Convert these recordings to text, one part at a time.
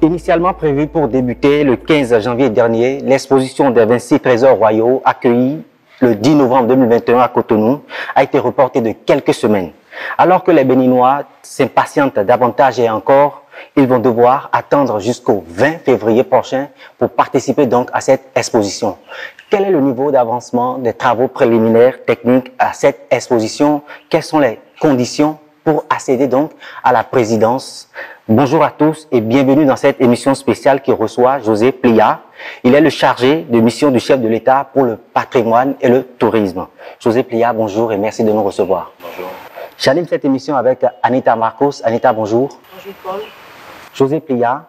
Initialement prévue pour débuter le 15 janvier dernier, l'exposition des 26 trésors royaux accueillis le 10 novembre 2021 à Cotonou a été reportée de quelques semaines. Alors que les Béninois s'impatientent davantage et encore, ils vont devoir attendre jusqu'au 20 février prochain pour participer donc à cette exposition. Quel est le niveau d'avancement des travaux préliminaires techniques à cette exposition? Quelles sont les conditions pour accéder donc à la présidence? Bonjour à tous et bienvenue dans cette émission spéciale qui reçoit José Plia. Il est le chargé de mission du chef de l'État pour le patrimoine et le tourisme. José Plia, bonjour et merci de nous recevoir. Bonjour. J'anime cette émission avec Anita Marcos. Anita, bonjour. Bonjour Paul. José Plia,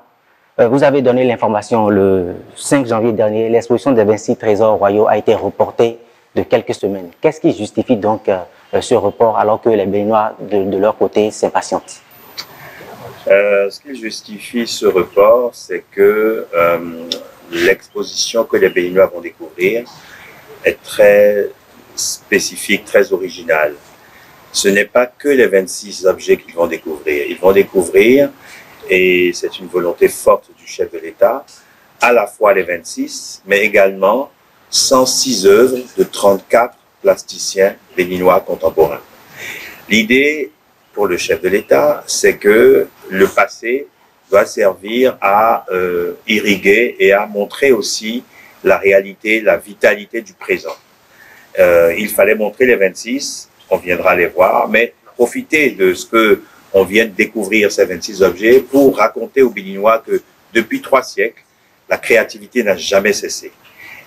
vous avez donné l'information le 5 janvier dernier. L'exposition des 26 trésors royaux a été reportée de quelques semaines. Qu'est-ce qui justifie donc ce report alors que les Béninois de leur côté s'impatientent? Ce qui justifie ce report, c'est que l'exposition que les Béninois vont découvrir est très spécifique, très originale. Ce n'est pas que les 26 objets qu'ils vont découvrir. Ils vont découvrir, et c'est une volonté forte du chef de l'État, à la fois les 26, mais également 106 œuvres de 34 plasticiens béninois contemporains. L'idée pour le chef de l'État, c'est que le passé doit servir à irriguer et à montrer aussi la réalité, la vitalité du présent. Il fallait montrer les 26, on viendra les voir, mais profiter de ce que on vient de découvrir, ces 26 objets, pour raconter aux Béninois que depuis 3 siècles, la créativité n'a jamais cessé.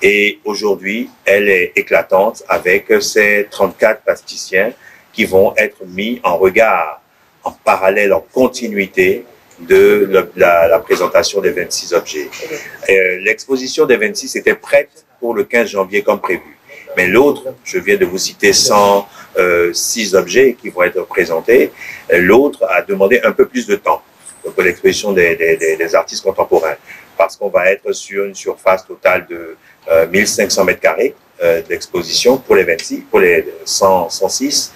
Et aujourd'hui, elle est éclatante avec ces 34 plasticiens qui vont être mis en regard, en parallèle, en continuité de la présentation des 26 objets. L'exposition des 26 était prête pour le 15 janvier comme prévu. Mais l'autre, je viens de vous citer 106 objets qui vont être présentés, l'autre a demandé un peu plus de temps pour l'exposition des artistes contemporains, parce qu'on va être sur une surface totale de 1500 mètres carrés d'exposition pour les 26, pour les 106,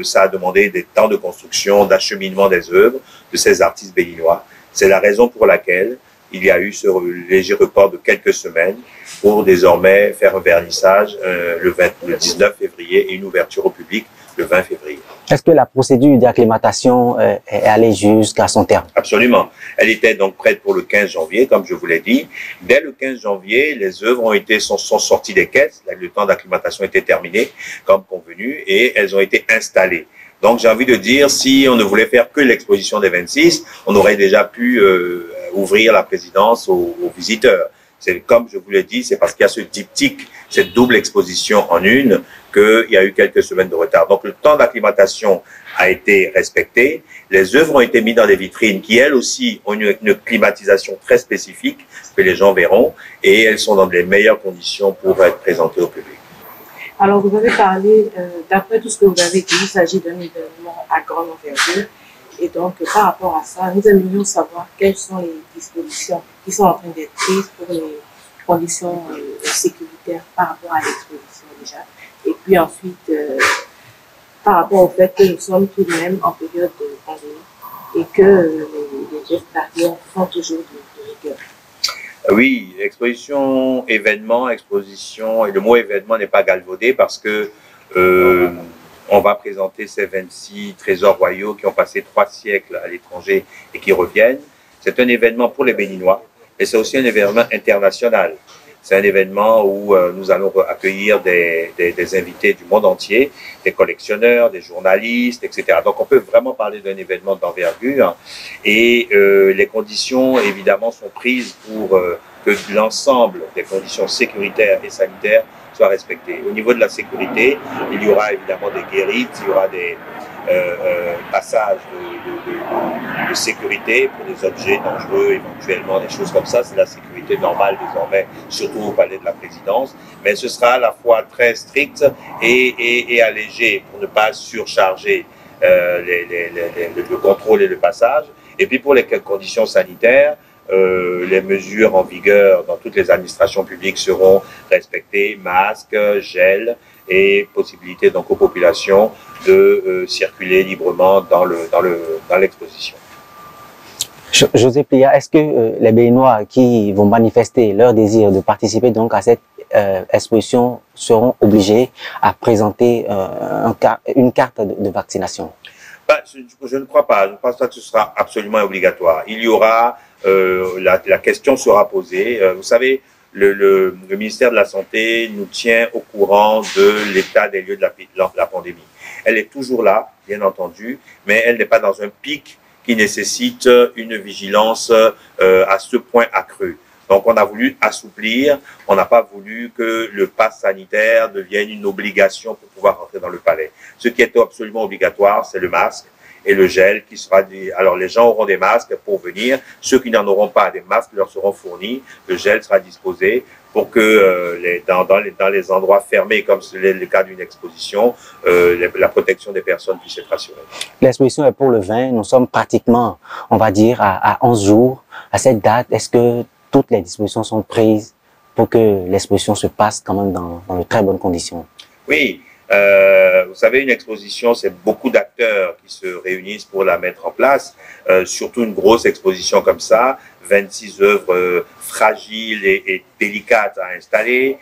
ça a demandé des temps de construction, d'acheminement des œuvres de ces artistes béninois. C'est la raison pour laquelle il y a eu ce léger report de quelques semaines pour désormais faire un vernissage le 19 février et une ouverture au public le 20 février. Est-ce que la procédure d'acclimatation est allée jusqu'à son terme? Absolument. Elle était donc prête pour le 15 janvier, comme je vous l'ai dit. Dès le 15 janvier, les œuvres sont sorties des caisses. Le temps d'acclimatation était terminé, comme convenu, et elles ont été installées. Donc j'ai envie de dire, si on ne voulait faire que l'exposition des 26, on aurait déjà pu ouvrir la présidence aux visiteurs. C'est comme je vous l'ai dit, c'est parce qu'il y a ce diptyque, cette double exposition en une, qu'il y a eu quelques semaines de retard. Donc le temps d'acclimatation a été respecté. Les œuvres ont été mises dans des vitrines qui, elles aussi, ont une climatisation très spécifique que les gens verront, et elles sont dans les meilleures conditions pour être présentées au public. Alors vous avez parlé, d'après tout ce que vous avez dit, il s'agit d'un événement à grande envergure. Et donc, par rapport à ça, nous aimerions savoir quelles sont les dispositions qui sont en train d'être prises pour les conditions sécuritaires par rapport à l'exposition déjà. Et puis ensuite, par rapport au fait que nous sommes tout de même en période de pandémie et que les gestes barrières font toujours de rigueur. Oui, exposition, événement, exposition, et le mot événement n'est pas galvaudé parce que on va présenter ces 26 trésors royaux qui ont passé 3 siècles à l'étranger et qui reviennent. C'est un événement pour les Béninois, et c'est aussi un événement international. C'est un événement où nous allons accueillir des invités du monde entier, des collectionneurs, des journalistes, etc. Donc on peut vraiment parler d'un événement d'envergure, et les conditions évidemment sont prises pour que l'ensemble des conditions sécuritaires et sanitaires soient respectées. Au niveau de la sécurité, il y aura évidemment des guérites, il y aura des passages de sécurité pour des objets dangereux, éventuellement des choses comme ça. C'est la sécurité normale désormais, surtout au palais de la présidence. Mais ce sera à la fois très strict et allégé pour ne pas surcharger le contrôle et le passage. Et puis pour les conditions sanitaires, les mesures en vigueur dans toutes les administrations publiques seront respectées, masques, gel et possibilité donc aux populations de circuler librement dans l'exposition. José Plia, est-ce que les Béninois qui vont manifester leur désir de participer donc à cette exposition seront obligés à présenter une carte de vaccination? Ben, je ne crois pas. Je ne pense pas que ce sera absolument obligatoire. Il y aura, la question sera posée. Vous savez, le ministère de la Santé nous tient au courant de l'état des lieux de la pandémie. Elle est toujours là, bien entendu, mais elle n'est pas dans un pic qui nécessite une vigilance à ce point accrue. Donc, on a voulu assouplir, on n'a pas voulu que le pass sanitaire devienne une obligation pour pouvoir rentrer dans le palais. Ce qui est absolument obligatoire, c'est le masque et le gel qui sera dit. Alors, les gens auront des masques pour venir. Ceux qui n'en auront pas, des masques leur seront fournis. Le gel sera disposé pour que dans les endroits fermés, comme c'est le cas d'une exposition, la protection des personnes puisse être assurée. L'exposition est pour le 20. Nous sommes pratiquement, on va dire, à 11 jours. À cette date, est-ce que toutes les dispositions sont prises pour que l'exposition se passe quand même dans de très bonnes conditions? Oui. Vous savez, une exposition, c'est beaucoup d'acteurs qui se réunissent pour la mettre en place, surtout une grosse exposition comme ça, 26 œuvres fragiles et délicates à installer,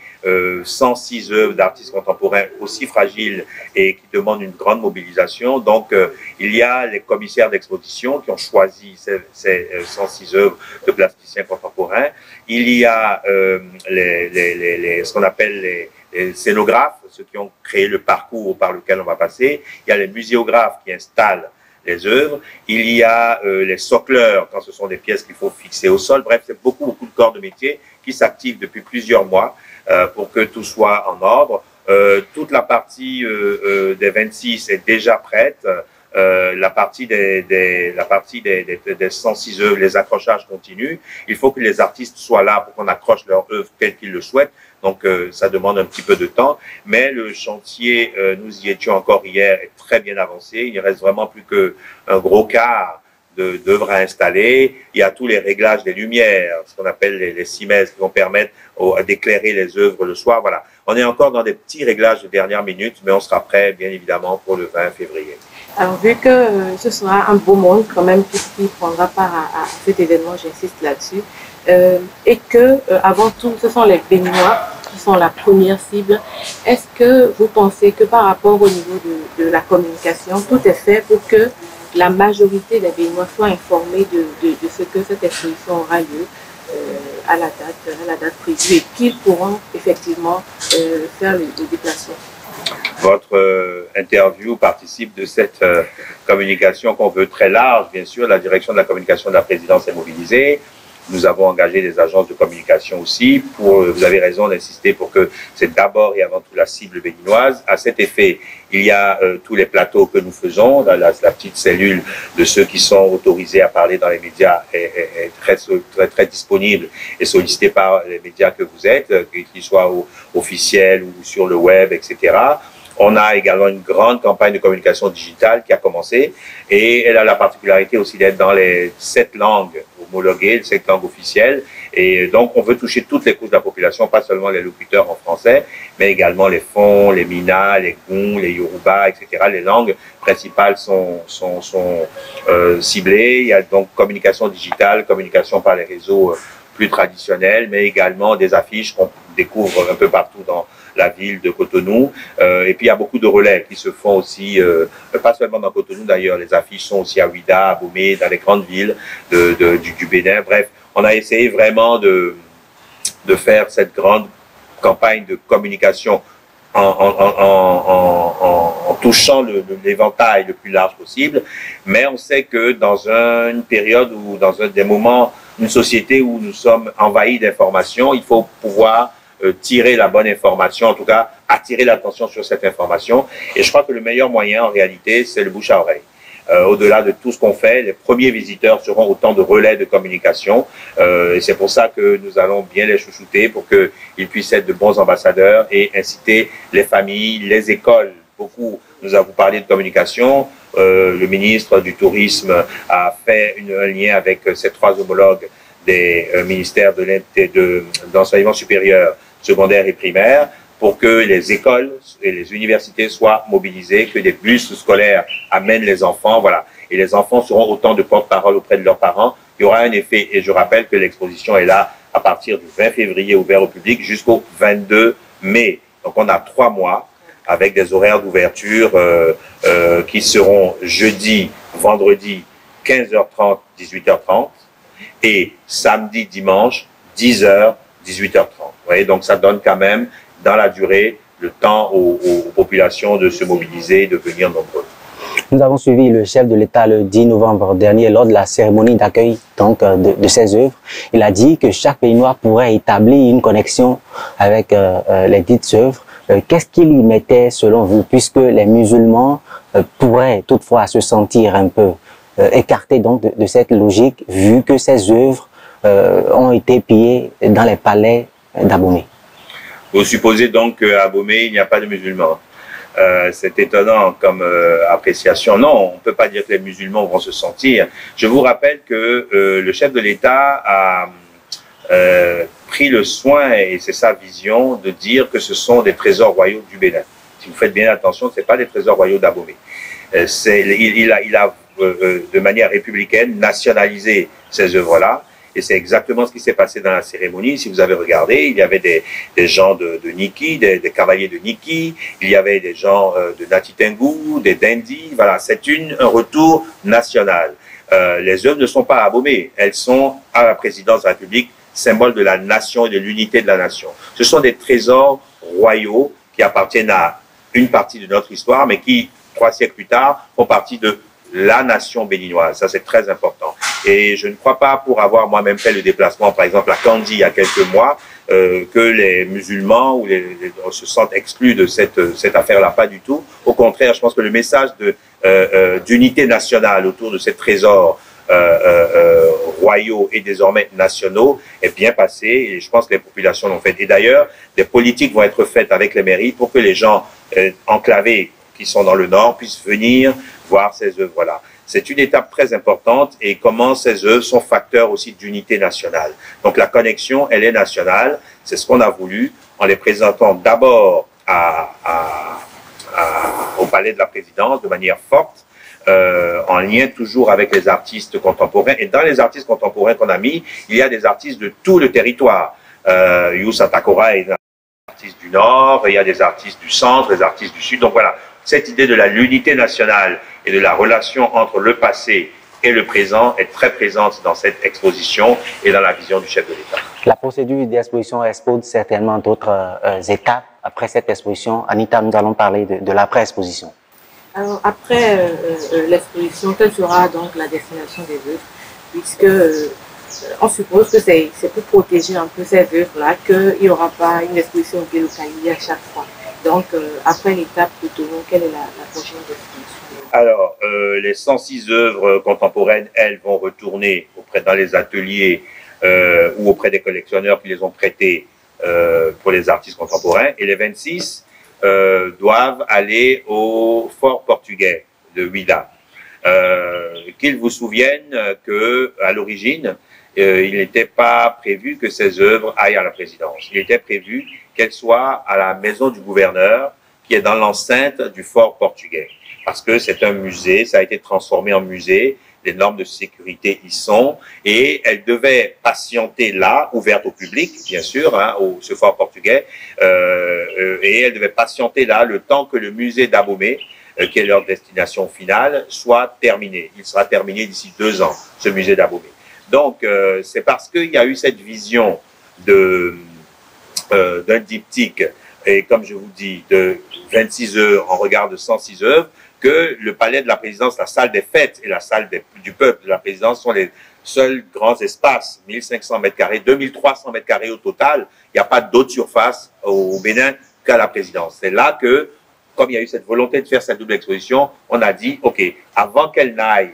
106 œuvres d'artistes contemporains aussi fragiles et qui demandent une grande mobilisation. Donc, il y a les commissaires d'exposition qui ont choisi ces 106 œuvres de plasticiens contemporains. Il y a ce qu'on appelle les scénographes, ceux qui ont créé le parcours par lequel on va passer. Il y a les muséographes qui installent les œuvres. Il y a les socleurs, quand ce sont des pièces qu'il faut fixer au sol. Bref, c'est beaucoup de corps de métier qui s'activent depuis plusieurs mois pour que tout soit en ordre. Toute la partie des 26 est déjà prête. La partie des 106 œuvres, les accrochages continuent. Il faut que les artistes soient là pour qu'on accroche leurs œuvres telles qu'ils le souhaitent. Donc, ça demande un petit peu de temps. Mais le chantier, nous y étions encore hier, est très bien avancé. Il ne reste vraiment plus qu'un gros quart d'œuvres à installer. Il y a tous les réglages des lumières, ce qu'on appelle les cimaises, qui vont permettre d'éclairer les œuvres le soir. Voilà. On est encore dans des petits réglages de dernière minute, mais on sera prêt, bien évidemment, pour le 20 février. Alors, vu que ce sera un beau monde quand même qui prendra part à cet événement, j'insiste là-dessus, et que, avant tout, ce sont les Béninois qui sont la première cible, est-ce que vous pensez que par rapport au niveau de la communication, tout est fait pour que la majorité des Béninois soient informés de ce que cette exposition aura lieu à la date prévue et qu'ils pourront effectivement faire le déplacement? Votre interview participe de cette communication qu'on veut très large, bien sûr. La direction de la communication de la présidence est mobilisée. Nous avons engagé des agences de communication aussi. Vous avez raison d'insister pour que c'est d'abord et avant tout la cible béninoise. À cet effet, il y a tous les plateaux que nous faisons. La petite cellule de ceux qui sont autorisés à parler dans les médias est très disponible et sollicitée par les médias que vous êtes, qu'ils soient officiels ou sur le web, etc. On a également une grande campagne de communication digitale qui a commencé et elle a la particularité aussi d'être dans les 7 langues homologuées, les 7 langues officielles. Et donc, on veut toucher toutes les couches de la population, pas seulement les locuteurs en français, mais également les Fon, les Mina, les Gung, les Yoruba, etc. Les langues principales sont ciblées. Il y a donc communication digitale, communication par les réseaux plus traditionnels, mais également des affiches qu'on découvre un peu partout dans la ville de Cotonou. Et puis, il y a beaucoup de relais qui se font aussi, pas seulement dans Cotonou d'ailleurs, les affiches sont aussi à Ouida, à Bomé, dans les grandes villes du Bénin. Bref, on a essayé vraiment de faire cette grande campagne de communication en touchant l'éventail le plus large possible. Mais on sait que dans une période ou dans des moments, une société où nous sommes envahis d'informations, il faut pouvoir tirer la bonne information, en tout cas attirer l'attention sur cette information. Et je crois que le meilleur moyen en réalité, c'est le bouche à oreille. Au-delà de tout ce qu'on fait, les premiers visiteurs seront autant de relais de communication. Et c'est pour ça que nous allons bien les chouchouter pour qu'ils puissent être de bons ambassadeurs et inciter les familles, les écoles. Beaucoup, nous avons parlé de communication. Le ministre du Tourisme a fait un lien avec ces 3 homologues des ministères de l'enseignement supérieur, secondaire et primaire, pour que les écoles et les universités soient mobilisées, que des bus scolaires amènent les enfants, voilà. Et les enfants seront autant de porte-parole auprès de leurs parents il y aura un effet. Et je rappelle que l'exposition est là à partir du 20 février ouvert au public jusqu'au 22 mai. Donc on a 3 mois avec des horaires d'ouverture qui seront jeudi, vendredi, 15h30, 18h30 et samedi, dimanche, 10h, 18h30. Vous voyez, donc ça donne quand même dans la durée le temps aux populations de se mobiliser et de venir nombreux. Nous avons suivi le chef de l'État le 10 novembre dernier lors de la cérémonie d'accueil de ses œuvres. Il a dit que chaque Béninois pourrait établir une connexion avec les dites œuvres. Qu'est-ce qu'il y mettait selon vous, puisque les musulmans pourraient toutefois se sentir un peu écartés donc de cette logique, vu que ces œuvres ont été pillées dans les palais d'Abomey? Vous supposez donc qu'à Abomey, il n'y a pas de musulmans? C'est étonnant comme appréciation. Non, on ne peut pas dire que les musulmans vont se sentir. Je vous rappelle que le chef de l'État a pris le soin, et c'est sa vision, de dire que ce sont des trésors royaux du Bénin. Si vous faites bien attention, ce n'est pas des trésors royaux d'Abomey. Il a de manière républicaine nationalisé ces œuvres-là. Et c'est exactement ce qui s'est passé dans la cérémonie. Si vous avez regardé, il y avait des gens de Niki, des cavaliers de Niki, il y avait des gens de Natitengu, des Dendi. Voilà, c'est un retour national. Les œuvres ne sont pas à Abomey, elles sont à la présidence de la République, symbole de la nation et de l'unité de la nation. Ce sont des trésors royaux qui appartiennent à une partie de notre histoire, mais qui, 3 siècles plus tard, font partie de la nation béninoise. Ça, c'est très important. Et je ne crois pas, pour avoir moi-même fait le déplacement, par exemple, à Kandi il y a quelques mois, que les musulmans se sentent exclus de cette affaire-là. Pas du tout. Au contraire, je pense que le message d'unité nationale autour de ces trésors royaux et désormais nationaux est bien passé, et je pense que les populations l'ont fait. Et d'ailleurs, des politiques vont être faites avec les mairies pour que les gens enclavés qui sont dans le Nord puissent venir voir ces œuvres-là. C'est une étape très importante, et comment ces œuvres sont facteurs aussi d'unité nationale. Donc la connexion, elle est nationale. C'est ce qu'on a voulu en les présentant d'abord au Palais de la Présidence de manière forte, en lien toujours avec les artistes contemporains. Et dans les artistes contemporains qu'on a mis, il y a des artistes de tout le territoire. Youssa Takora est un artiste du Nord, il y a des artistes du Centre, des artistes du Sud. Donc voilà, cette idée de l'unité nationale et de la relation entre le passé et le présent est très présente dans cette exposition et dans la vision du chef de l'État. La procédure d'exposition expose certainement d'autres étapes. Après cette exposition, Anita, nous allons parler de l'après-exposition. Alors, après l'exposition, quelle sera donc la destination des œuvres, puisque on suppose que c'est pour protéger un peu ces œuvres-là, qu'il n'y aura pas une exposition délocalisée à chaque fois. Donc, après l'étape Cotonou, quelle est la prochaine destination? Alors, les 106 œuvres contemporaines, elles, vont retourner dans les ateliers ou auprès des collectionneurs qui les ont prêtées pour les artistes contemporains. Et les 26 doivent aller au fort portugais de Huila. Qu'ils vous souviennent qu'à l'origine, il n'était pas prévu que ces œuvres aillent à la présidence. Il était prévu qu'elles soient à la maison du gouverneur, qui est dans l'enceinte du fort portugais. Parce que c'est un musée, ça a été transformé en musée, les normes de sécurité y sont, et elles devaient patienter là, ouverte au public, bien sûr, hein, ce fort portugais, et elles devaient patienter là le temps que le musée d'Abomey, qui est leur destination finale, soit terminé. Il sera terminé d'ici 2 ans, ce musée d'Abomey. Donc, c'est parce qu'il y a eu cette vision d'un diptyque, et comme je vous dis, de 26 œuvres en regard de 106 œuvres, que le palais de la présidence, la salle des fêtes et la salle du peuple de la présidence sont les seuls grands espaces, 1500 mètres carrés, 2300 mètres carrés au total. Il n'y a pas d'autre surface au Bénin qu'à la présidence. C'est là que, comme il y a eu cette volonté de faire cette double exposition, on a dit, OK, avant qu'elle n'aille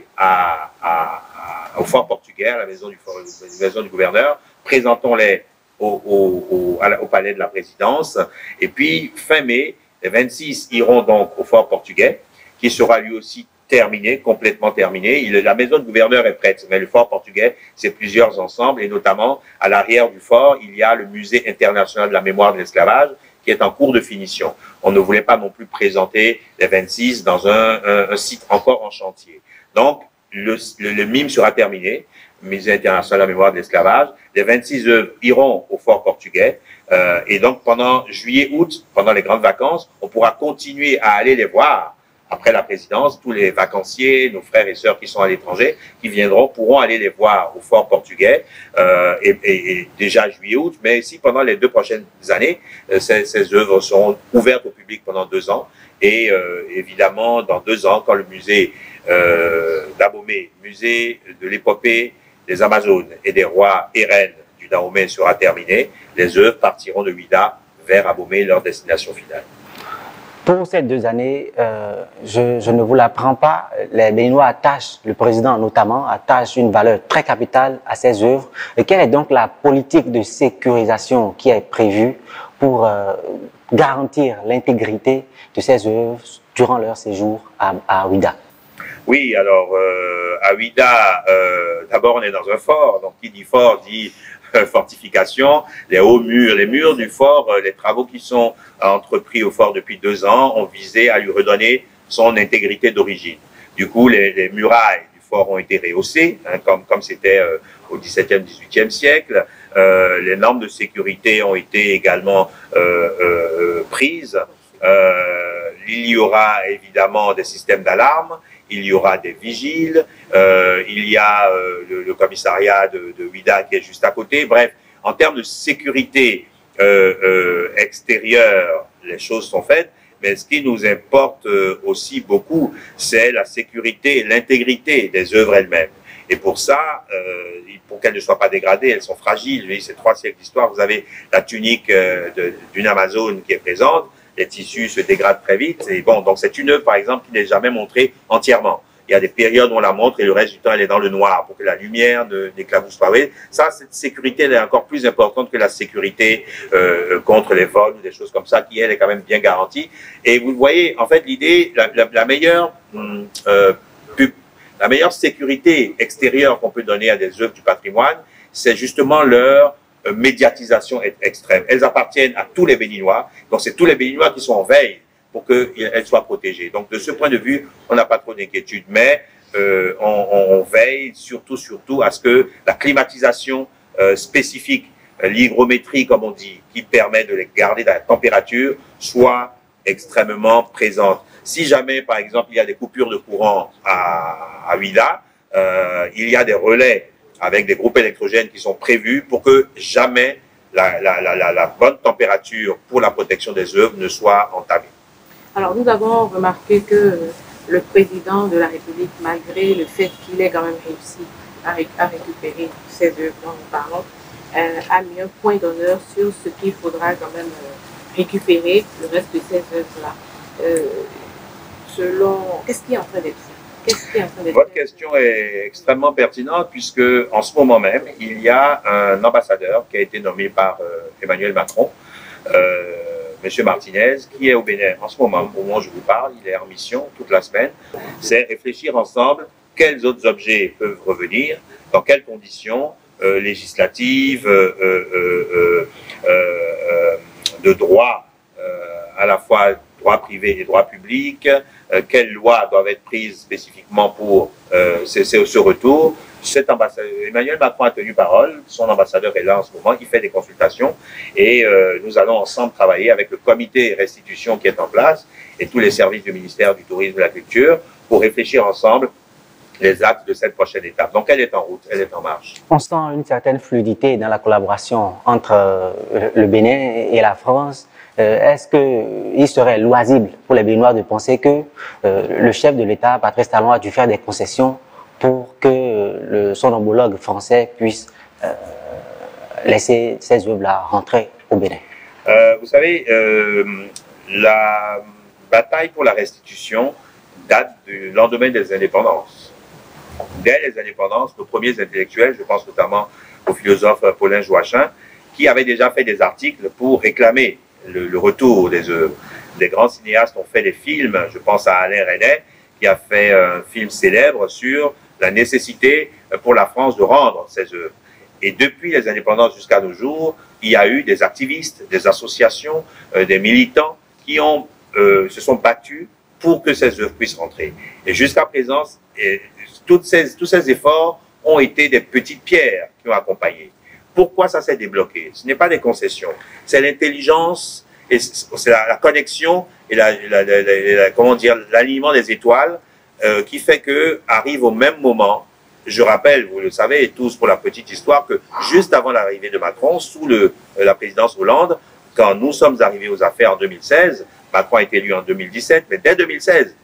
au fort portugais, à la maison du gouverneur, présentons-les au palais de la présidence. Et puis, fin mai, les 26 iront donc au fort portugais, qui sera lui aussi terminé, complètement terminé. La maison du gouverneur est prête, mais le fort portugais, c'est plusieurs ensembles, et notamment, à l'arrière du fort, il y a le musée international de la mémoire de l'esclavage, qui est en cours de finition. On ne voulait pas non plus présenter les 26 dans un site encore en chantier. Donc, le mime sera terminé, Musée international de la mémoire de l'esclavage. Les 26 œuvres iront au fort portugais. Et donc, pendant juillet-août, pendant les grandes vacances, on pourra continuer à aller les voir. Après la présidence, tous les vacanciers, nos frères et sœurs qui sont à l'étranger, qui viendront, pourront aller les voir au fort portugais, et déjà juillet-août, mais aussi pendant les 2 prochaines années, ces œuvres seront ouvertes au public pendant 2 ans. Et évidemment, dans 2 ans, quand le musée d'Abomey, musée de l'épopée des Amazones et des rois et reines du Dahomey sera terminé, les œuvres partiront de Ouidah vers Abomey, leur destination finale. Pour ces 2 années, je ne vous l'apprends pas, les Béninois attachent, le président notamment, attache une valeur très capitale à ces œuvres. Et quelle est donc la politique de sécurisation qui est prévue pour garantir l'intégrité de ces œuvres durant leur séjour à Ouidah? Oui, alors à Ouidah, d'abord on est dans un fort, donc qui dit fort dit fortification, les hauts murs, les murs du fort, les travaux qui sont entrepris au fort depuis 2 ans ont visé à lui redonner son intégrité d'origine. Du coup, les murailles du fort ont été rehaussées, hein, comme c'était au XVIIe, XVIIIe siècle. Les normes de sécurité ont été également prises. Il y aura évidemment des systèmes d'alarme, il y aura des vigiles, il y a le commissariat de Ouidah qui est juste à côté. Bref, en termes de sécurité extérieure, les choses sont faites, mais ce qui nous importe aussi beaucoup, c'est la sécurité et l'intégrité des œuvres elles-mêmes. Et pour ça, pour qu'elles ne soient pas dégradées, elles sont fragiles. C'est 3 siècles d'histoire. Vous avez la tunique d'une Amazone qui est présente. Les tissus se dégradent très vite. Et bon, donc c'est une œuvre, par exemple, qui n'est jamais montrée entièrement. Il y a des périodes où on la montre et le reste du temps, elle est dans le noir pour que la lumière n'éclabousse pas. Oui, ça, cette sécurité, elle est encore plus importante que la sécurité contre les vols ou des choses comme ça, qui, elle, est quand même bien garantie. Et vous voyez, en fait, l'idée, la meilleure sécurité extérieure qu'on peut donner à des œuvres du patrimoine, c'est justement leur médiatisation extrême. Elles appartiennent à tous les Béninois, donc c'est tous les Béninois qui sont en veille pour qu'elles soient protégées. Donc de ce point de vue, on n'a pas trop d'inquiétude, mais on veille surtout à ce que la climatisation spécifique, l'hygrométrie comme on dit, qui permet de les garder dans la température, soit extrêmement présente. Si jamais, par exemple, il y a des coupures de courant à Ouidah, il y a des relais avec des groupes électrogènes qui sont prévus pour que jamais la bonne température pour la protection des œuvres ne soit entamée. Alors, nous avons remarqué que le président de la République, malgré le fait qu'il ait quand même réussi à récupérer ces œuvres dont nous parlons, a mis un point d'honneur sur ce qu'il faudra quand même récupérer, le reste de ces œuvres-là. Qu'est-ce qui est en train d'être fait? Votre question est extrêmement pertinente puisque en ce moment même, il y a un ambassadeur qui a été nommé par Emmanuel Macron, M. Martinez, qui est au Bénin en ce moment. Au moment où je vous parle, il est en mission toute la semaine. C'est réfléchir ensemble quels autres objets peuvent revenir, dans quelles conditions législatives, de droit, à la fois droit privé et droit public, quelles lois doivent être prises spécifiquement pour ce retour. Emmanuel Macron a tenu parole, son ambassadeur est là en ce moment, il fait des consultations et nous allons ensemble travailler avec le comité restitution qui est en place et tous les services du ministère du Tourisme et de la Culture pour réfléchir ensemble les actes de cette prochaine étape. Donc elle est en route, elle est en marche. On sent une certaine fluidité dans la collaboration entre le Bénin et la France. Est-ce qu'il serait loisible pour les Béninois de penser que le chef de l'État, Patrice Talon, a dû faire des concessions pour que son homologue français puisse laisser ces œuvres-là rentrer au Bénin? Vous savez, la bataille pour la restitution date du lendemain des indépendances. Dès les indépendances, nos premiers intellectuels, je pense notamment au philosophe Paulin Joachim, qui avait déjà fait des articles pour réclamer le retour des œuvres. Des grands cinéastes ont fait des films, je pense à Alain Resnais, qui a fait un film célèbre sur la nécessité pour la France de rendre ces œuvres. Et depuis les indépendances jusqu'à nos jours, il y a eu des activistes, des associations, des militants qui se sont battus pour que ces œuvres puissent rentrer. Et jusqu'à présent, tous ces efforts ont été des petites pierres qui ont accompagné. Pourquoi ça s'est débloqué? Ce n'est pas des concessions, c'est l'intelligence, et c'est la connexion et comment dire, l'alignement des étoiles qui fait que arrive au même moment. Je rappelle, vous le savez tous pour la petite histoire, que juste avant l'arrivée de Macron, sous la présidence Hollande, quand nous sommes arrivés aux affaires en 2016, Macron a été élu en 2017, mais dès 2016,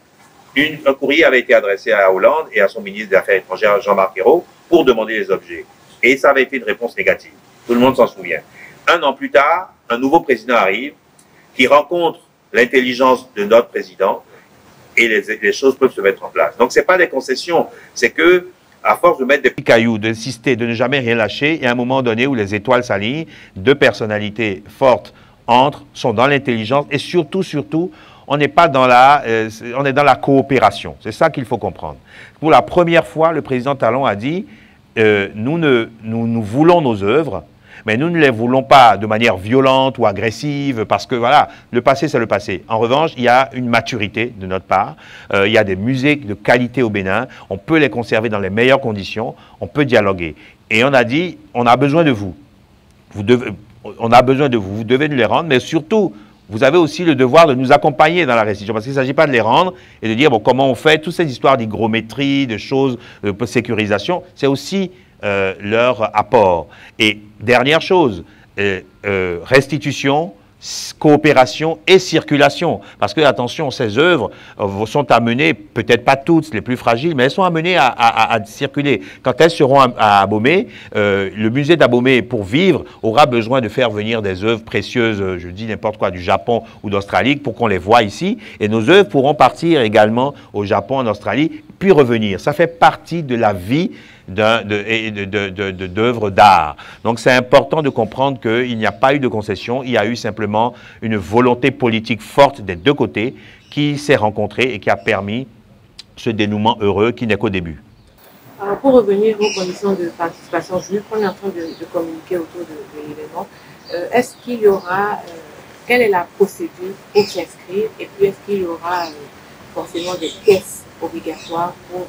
un courrier avait été adressé à Hollande et à son ministre des Affaires étrangères, Jean-Marc Ayrault, pour demander les objets. Et ça avait été une réponse négative. Tout le monde s'en souvient. Un an plus tard, un nouveau président arrive, qui rencontre l'intelligence de notre président, et les choses peuvent se mettre en place. Donc, ce n'est pas des concessions, c'est que, à force de mettre des cailloux, d'insister, de ne jamais rien lâcher, et à un moment donné où les étoiles s'alignent, deux personnalités fortes entrent, sont dans l'intelligence, et surtout, on n'est pas dans on est dans la coopération. C'est ça qu'il faut comprendre. Pour la première fois, le président Talon a dit, nous voulons nos œuvres, mais nous ne les voulons pas de manière violente ou agressive, parce que voilà, le passé, c'est le passé. En revanche, il y a une maturité de notre part, il y a des musées de qualité au Bénin, on peut les conserver dans les meilleures conditions, on peut dialoguer. Et on a dit, on a besoin de vous. On a besoin de vous, vous devez nous les rendre, mais surtout, vous avez aussi le devoir de nous accompagner dans la restitution, parce qu'il ne s'agit pas de les rendre et de dire, bon, comment on fait, toutes ces histoires d'hygrométrie, de choses, de sécurisation, c'est aussi leur apport. Et dernière chose, restitution, coopération et circulation. Parce que, attention, ces œuvres sont amenées, peut-être pas toutes, les plus fragiles, mais elles sont amenées à circuler. Quand elles seront à Abomey, le musée d'Abomey, pour vivre, aura besoin de faire venir des œuvres précieuses, je dis n'importe quoi, du Japon ou d'Australie, pour qu'on les voie ici. Et nos œuvres pourront partir également au Japon, en Australie, puis revenir. Ça fait partie de la vie d'œuvres d'art. Donc c'est important de comprendre qu'il n'y a pas eu de concession, il y a eu simplement une volonté politique forte des deux côtés qui s'est rencontrée et qui a permis ce dénouement heureux qui n'est qu'au début. Alors pour revenir aux conditions de participation, je vais prendre en train de communiquer autour de l'événement. Est-ce qu'il y aura, quelle est la procédure pour s'inscrire, et puis est-ce qu'il y aura forcément des caisses obligatoires pour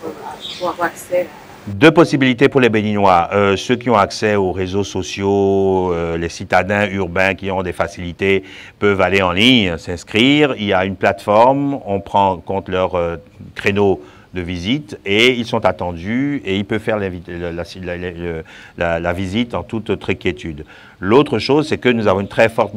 avoir accès à... Deux possibilités pour les Béninois. Ceux qui ont accès aux réseaux sociaux, les citadins urbains qui ont des facilités peuvent aller en ligne, s'inscrire. Il y a une plateforme, on prend en compte leur créneau de visite et ils sont attendus et ils peuvent faire la visite en toute quiétude. L'autre chose, c'est que nous avons une très forte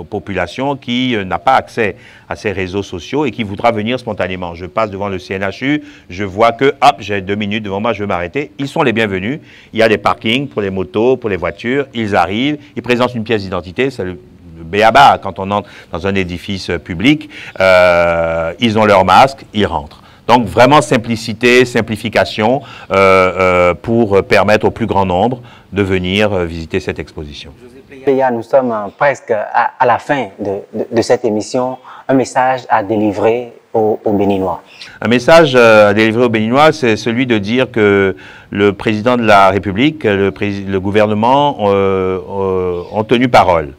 population qui n'a pas accès à ces réseaux sociaux et qui voudra venir spontanément. Je passe devant le CNHU, je vois que, hop, j'ai 2 minutes devant moi, je vais m'arrêter. Ils sont les bienvenus. Il y a des parkings pour les motos, pour les voitures. Ils arrivent, ils présentent une pièce d'identité, c'est le b.a.-ba quand on entre dans un édifice public. Ils ont leur masque, ils rentrent. Donc vraiment simplicité, simplification pour permettre au plus grand nombre de venir visiter cette exposition. Pléya, nous sommes presque à la fin de cette émission. Un message à délivrer aux Béninois. Un message à délivrer aux Béninois, c'est celui de dire que le président de la République, le gouvernement ont tenu parole.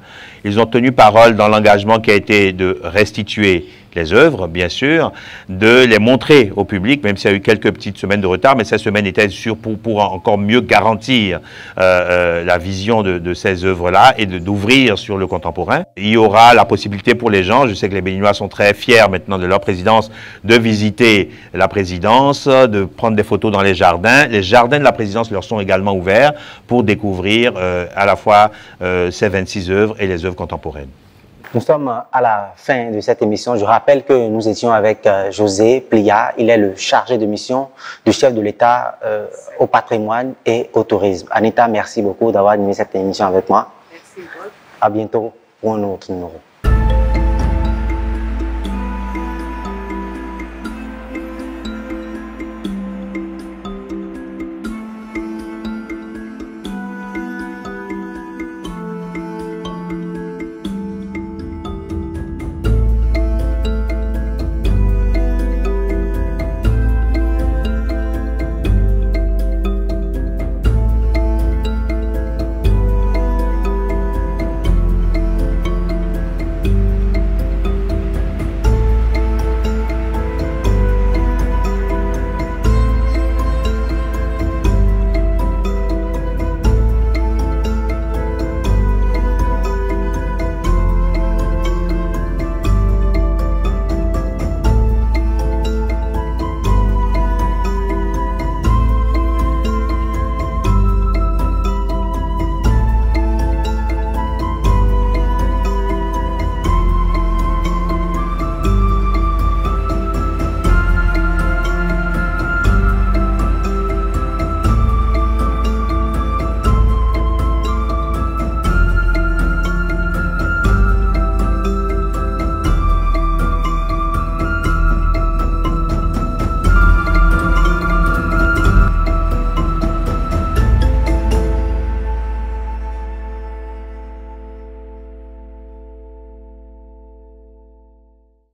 Ils ont tenu parole dans l'engagement qui a été de restituer les œuvres, bien sûr, de les montrer au public, même s'il y a eu quelques petites semaines de retard, mais cette semaine était sûre pour encore mieux garantir la vision de ces œuvres-là et d'ouvrir sur le contemporain. Il y aura la possibilité pour les gens, je sais que les Béninois sont très fiers maintenant de leur présidence, de visiter la présidence, de prendre des photos dans les jardins. Les jardins de la présidence leur sont également ouverts pour découvrir à la fois ces 26 œuvres et les œuvres contemporaines. Nous sommes à la fin de cette émission. Je rappelle que nous étions avec José Pléya. Il est le chargé de mission du chef de l'État au patrimoine et au tourisme. Anita, merci beaucoup d'avoir animé cette émission avec moi. Merci, Bob. À bientôt pour un autre numéro.